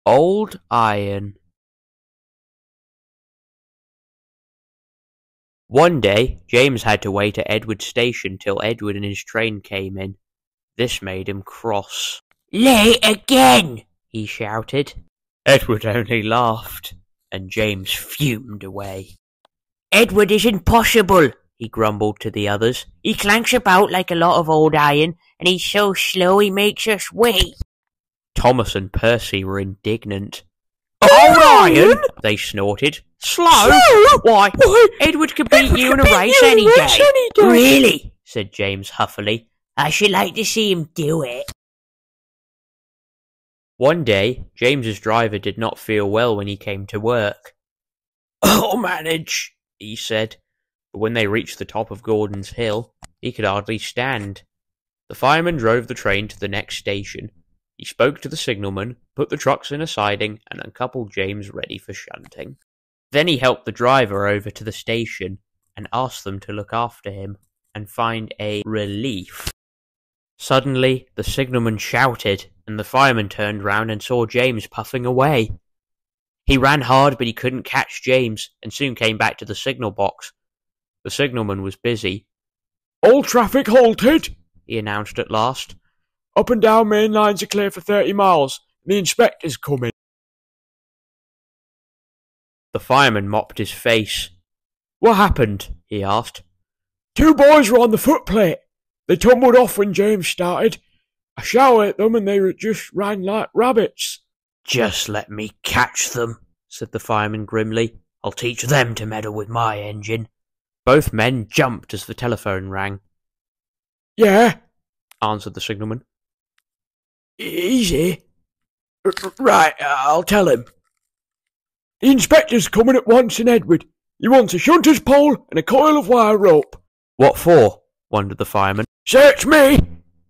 Old Iron. One day, James had to wait at Edward's station till Edward and his train came in. This made him cross. "Late again!" he shouted. Edward only laughed, and James fumed away. "Edward isn't possible," he grumbled to the others. "He clanks about like a lot of old iron, and he's so slow he makes us wait." Thomas and Percy were indignant. "Old iron?" they snorted. "Slow? Why, Edward could beat you in a race any day." "Really?" said James huffily. "I should like to see him do it." One day, James's driver did not feel well when he came to work. "I'll manage," he said, but when they reached the top of Gordon's Hill, he could hardly stand. The fireman drove the train to the next station. He spoke to the signalman, put the trucks in a siding, and uncoupled James ready for shunting. Then he helped the driver over to the station and asked them to look after him and find a relief. Suddenly, the signalman shouted, and the fireman turned round and saw James puffing away. He ran hard, but he couldn't catch James, and soon came back to the signal box. The signalman was busy. "All traffic halted," he announced at last. "Up and down main lines are clear for 30 miles. The inspector's coming." The fireman mopped his face. "What happened?" he asked. "Two boys were on the footplate. They tumbled off when James started. I shouted at them and they just ran like rabbits." "Just let me catch them," said the fireman grimly. "I'll teach them to meddle with my engine." Both men jumped as the telephone rang. "Yeah," answered the signalman. "Easy. Right, I'll tell him. The inspector's coming at once in Edward. He wants a shunter's pole and a coil of wire rope." "What for?" wondered the fireman. "Search me,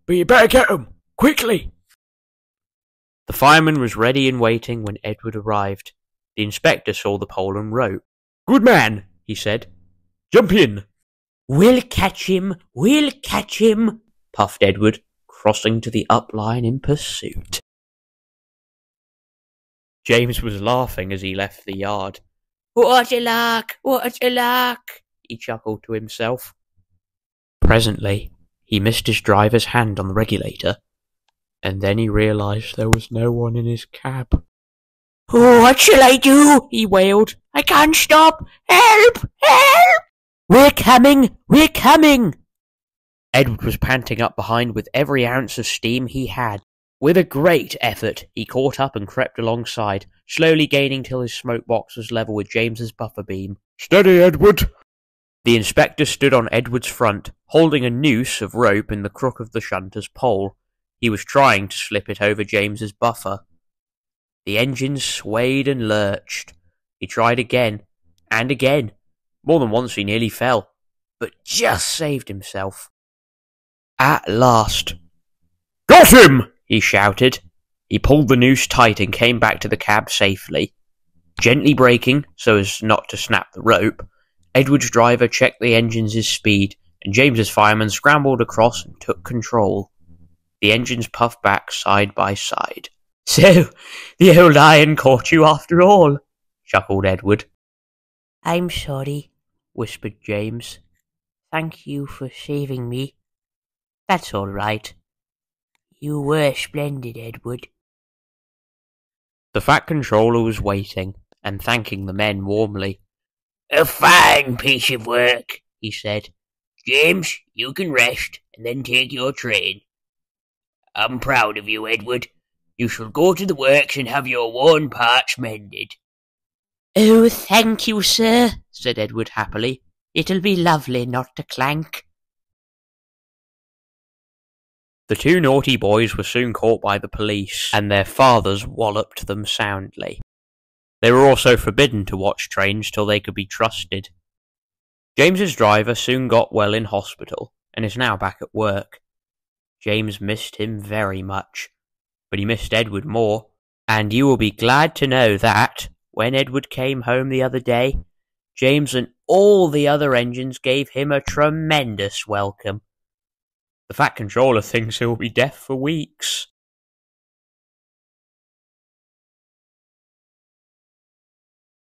but you better get 'em, quickly." The fireman was ready and waiting when Edward arrived. The inspector saw the pole and rope. "Good man," he said. "Jump in." We'll catch him, puffed Edward, crossing to the up line in pursuit. James was laughing as he left the yard. What a lark, he chuckled to himself. Presently, he missed his driver's hand on the regulator, and then he realised there was no one in his cab. "What shall I do?" he wailed. "I can't stop! Help! We're coming! Edward was panting up behind with every ounce of steam he had. With a great effort, he caught up and crept alongside, slowly gaining till his smoke box was level with James's buffer beam. "Steady, Edward." The inspector stood on Edward's front, holding a noose of rope in the crook of the shunter's pole. He was trying to slip it over James's buffer. The engine swayed and lurched. He tried again, and again. More than once he nearly fell, but just saved himself. At last. "Got him!" he shouted. He pulled the noose tight and came back to the cab safely. Gently braking, so as not to snap the rope, Edward's driver checked the engine's speed, and James's fireman scrambled across and took control. The engines puffed back side by side. "So, the old iron caught you after all," chuckled Edward. "I'm sorry," whispered James. "Thank you for saving me." "That's all right." "You were splendid, Edward." The Fat Controller was waiting, and thanking the men warmly. "A fine piece of work," he said. "James, you can rest, and then take your train. I'm proud of you, Edward. You shall go to the works and have your worn parts mended." "Oh, thank you, sir," said Edward happily. "It'll be lovely not to clank." The two naughty boys were soon caught by the police, and their fathers walloped them soundly. They were also forbidden to watch trains till they could be trusted. James's driver soon got well in hospital, and is now back at work. James missed him very much, but he missed Edward more, and you will be glad to know that, when Edward came home the other day, James and all the other engines gave him a tremendous welcome. The Fat Controller thinks he'll be deaf for weeks.